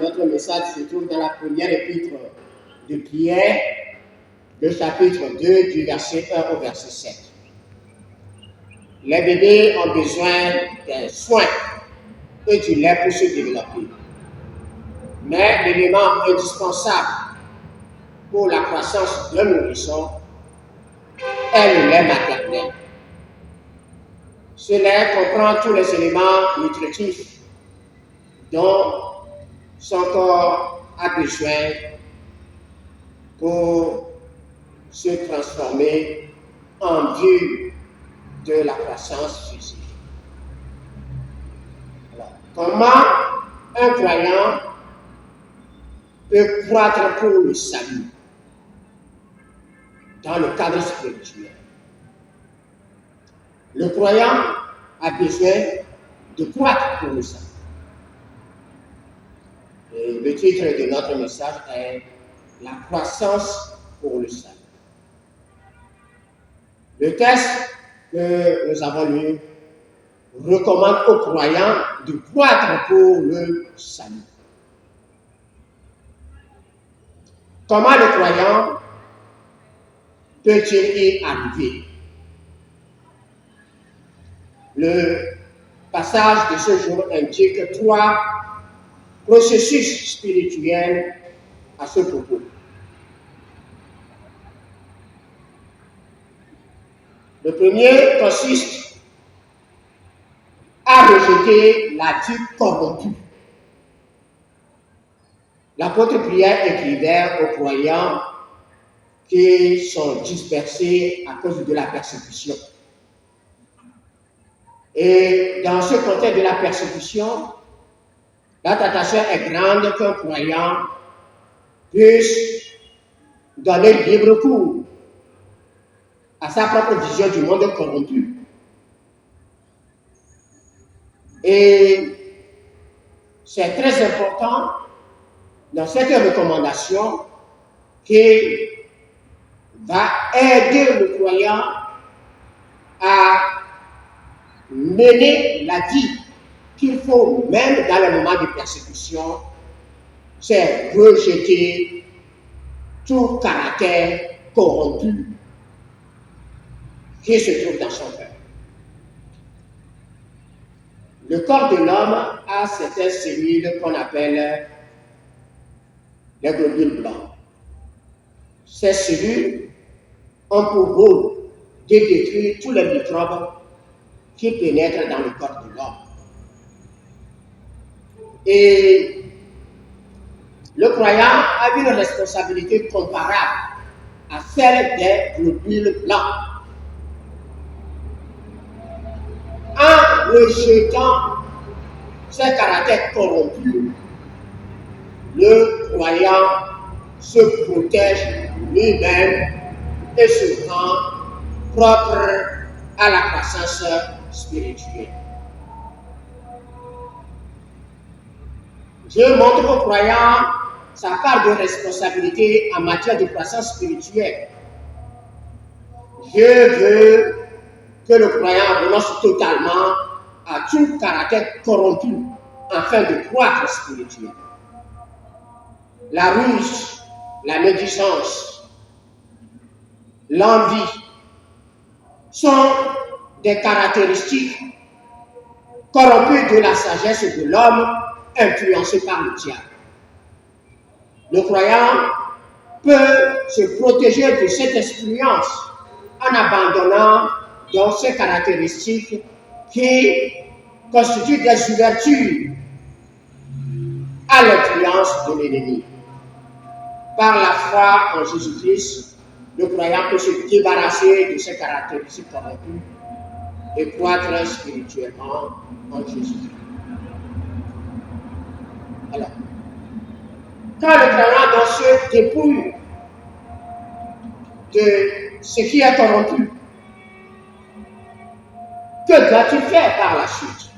notre message se trouve dans la première épître de Pierre, le chapitre 2, du verset 1 au verset 7. Les bébés ont besoin d'un soin et du lait pour se développer. Mais l'élément indispensable pour la croissance d'un nourrisson est le lait maternel. Ce lait comprend tous les éléments nutritifs dont son corps a besoin pour se transformer en vue de la croissance physique. Alors, comment un croyant peut croître pour le salut dans le cadre spirituel? Le croyant a besoin de croître pour le salut. Et le titre de notre message est « La croissance pour le salut ». Le texte que nous avons lu recommande aux croyants de croître pour le salut. Comment le croyant peut-il y arriver? Le passage de ce jour indique 3 processus spirituels à ce propos. Le premier consiste à rejeter la vie corrompue. L'apôtre Pierre écrivait aux croyants qui sont dispersés à cause de la persécution. Et dans ce contexte de la persécution, la tentation est grande qu'un croyant puisse donner libre cours à sa propre vision du monde corrompu. Et c'est très important dans cette recommandation qui va aider le croyant à mener la vie qu'il faut même dans le moment de persécution, c'est rejeter tout caractère corrompu qui se trouve dans son cœur. Le corps de l'homme a certaines cellules qu'on appelle les globules blancs. Ces cellules ont pour rôle de détruire tous les microbes qui pénètrent dans le corps de l'homme. Et le croyant a une responsabilité comparable à celle des globules blancs. En rejetant ces caractères corrompus, le croyant se protège lui-même et se rend propre à la croissance spirituelle. Dieu montre aux croyants sa part de responsabilité en matière de croissance spirituelle. Dieu veut que le croyant renonce totalement à tout caractère corrompu afin de croître spirituellement. La ruse, la médisance, l'envie sont des caractéristiques corrompues de la sagesse de l'homme influencé par le diable. Le croyant peut se protéger de cette influence en abandonnant donc ces caractéristiques qui constituent des ouvertures à l'influence de l'ennemi. Par la foi en Jésus-Christ, le croyant peut se débarrasser de ces caractéristiques corrompues et croître spirituellement en Jésus-Christ. Alors, quand le croyant donc se dépouille de ce qui est corrompu, que doit-il faire par la suite?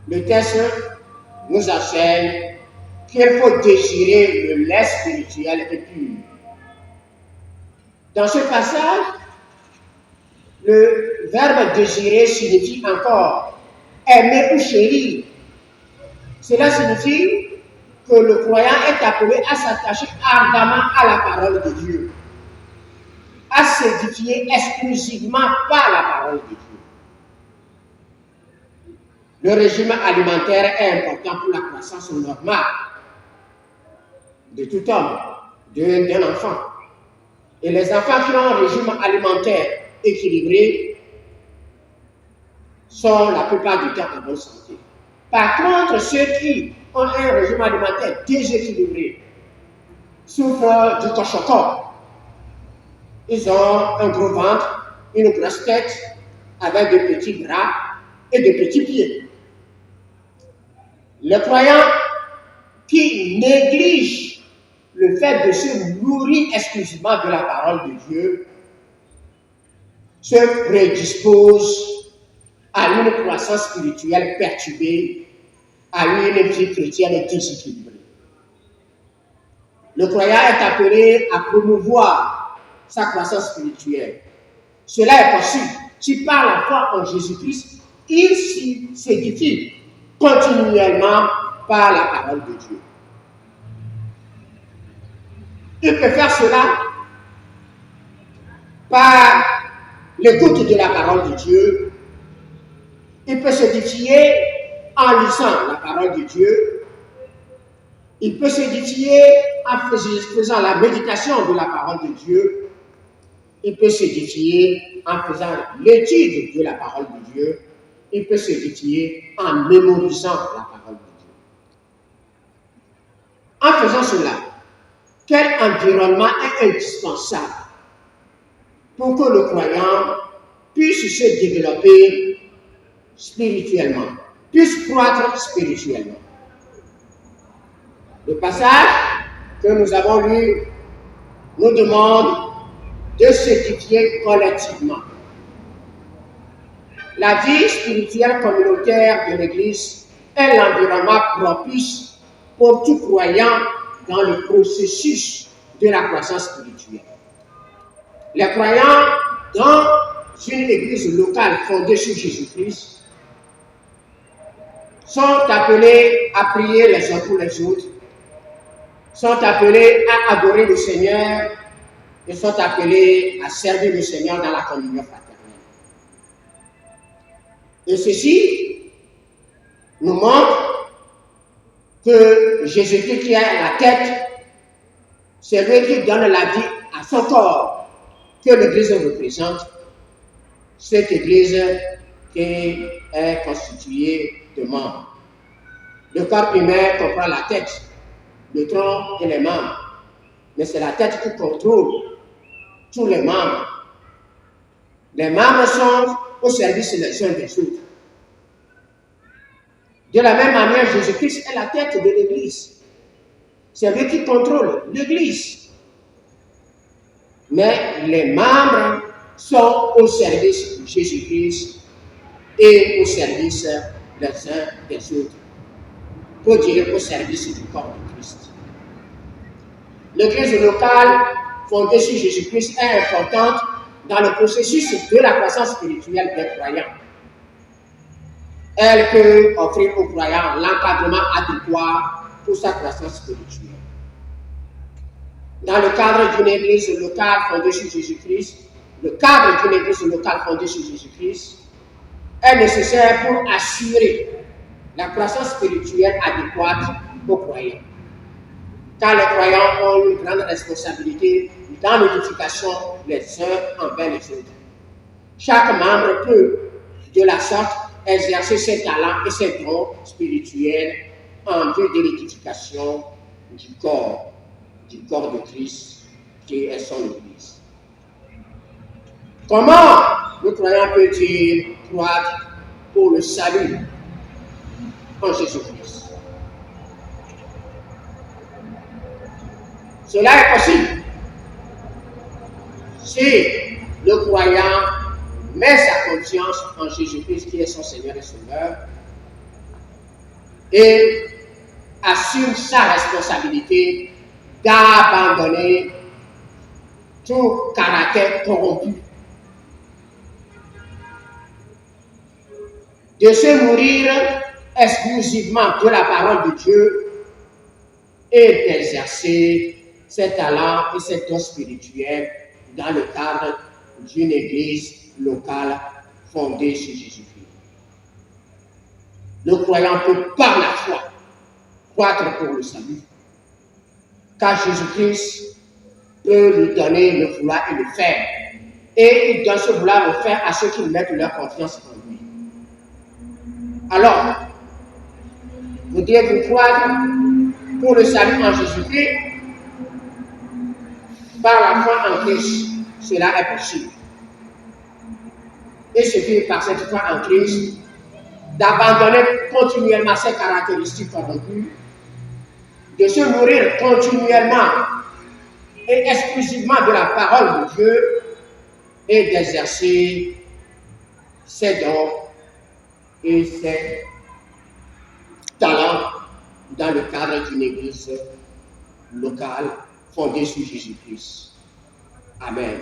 Le texte nous enseigne qu'il faut désirer le lait spirituel et pur. Dans ce passage, le verbe désirer signifie encore aimer ou chérir. Cela signifie que le croyant est appelé à s'attacher ardemment à la parole de Dieu, à s'édifier exclusivement par la parole de Dieu. Le régime alimentaire est important pour la croissance normale de tout homme, d'un enfant. Et les enfants qui ont un régime alimentaire équilibré sont la plupart du temps en bonne santé. Par contre, ceux qui ont un régime alimentaire déséquilibré souffrent du kwashiorkor. Ils ont un gros ventre, une grosse tête, avec de petits bras et de petits pieds. Les croyants qui négligent le fait de se nourrir exclusivement de la parole de Dieu se prédisposent à une croissance spirituelle perturbée, à une vie chrétienne déséquilibrée. Le croyant est appelé à promouvoir sa croissance spirituelle. Cela est possible si par la foi en Jésus-Christ, il s'édifie continuellement par la parole de Dieu. Il peut faire cela par l'écoute de la parole de Dieu. Il peut s'édifier en lisant la parole de Dieu. Il peut s'édifier en faisant la méditation de la parole de Dieu. Il peut s'édifier en faisant l'étude de la parole de Dieu. Il peut s'édifier en mémorisant la parole de Dieu. En faisant cela, quel environnement est indispensable pour que le croyant puisse se développer spirituellement, puisse croître spirituellement? Le passage que nous avons lu nous demande de s'édifier collectivement. La vie spirituelle communautaire de l'Église est l'environnement propice pour tout croyant dans le processus de la croissance spirituelle. Les croyants dans une église locale fondée sur Jésus-Christ sont appelés à prier les uns pour les autres, sont appelés à adorer le Seigneur et sont appelés à servir le Seigneur dans la communion fraternelle. Et ceci nous montre que Jésus-Christ qui est la tête, c'est lui qui donne la vie à son corps que l'Église représente, cette Église qui est constituée de membres. Le corps humain comprend la tête, le tronc et les membres, mais c'est la tête qui contrôle tous les membres. Les membres sont au service les uns des autres. De la même manière, Jésus-Christ est la tête de l'Église. C'est lui qui contrôle l'Église. Mais les membres sont au service de Jésus-Christ et au service les uns des autres. Pour dire au service du corps de Christ. L'Église locale fondée sur Jésus-Christ est importante dans le processus de la croissance spirituelle des croyants. Elle peut offrir aux croyants l'encadrement adéquat pour sa croissance spirituelle. Dans le cadre d'une église locale fondée sur Jésus-Christ, est nécessaire pour assurer la croissance spirituelle adéquate aux croyants. Car les croyants ont une grande responsabilité dans l'édification les uns envers les autres. Chaque membre peut, de la sorte, exercer ses talents et ses dons spirituels en vue de l'édification du corps de Christ, qui est son Église. Comment le croyant peut-il croître pour le salut en Jésus-Christ? Cela est possible si le croyant met sa confiance en Jésus-Christ qui est son Seigneur et Sauveur et assume sa responsabilité d'abandonner tout caractère corrompu, de se nourrir exclusivement de la parole de Dieu et d'exercer ses talents et ses dons spirituels dans le cadre d'une église locale fondée sur Jésus-Christ. Le croyant peut par la foi croître pour le salut, car Jésus-Christ peut lui donner le vouloir et le faire. Et il donne ce vouloir le faire à ceux qui mettent leur confiance en lui. Alors, voudriez-vous croire pour le salut en Jésus-Christ? Par la foi en Christ, cela est possible. Il suffit par cette foi en Christ d'abandonner continuellement ses caractéristiques corrompues, de se nourrir continuellement et exclusivement de la parole de Dieu et d'exercer ses dons et ses talents dans le cadre d'une église locale fondée sur Jésus-Christ. Amen.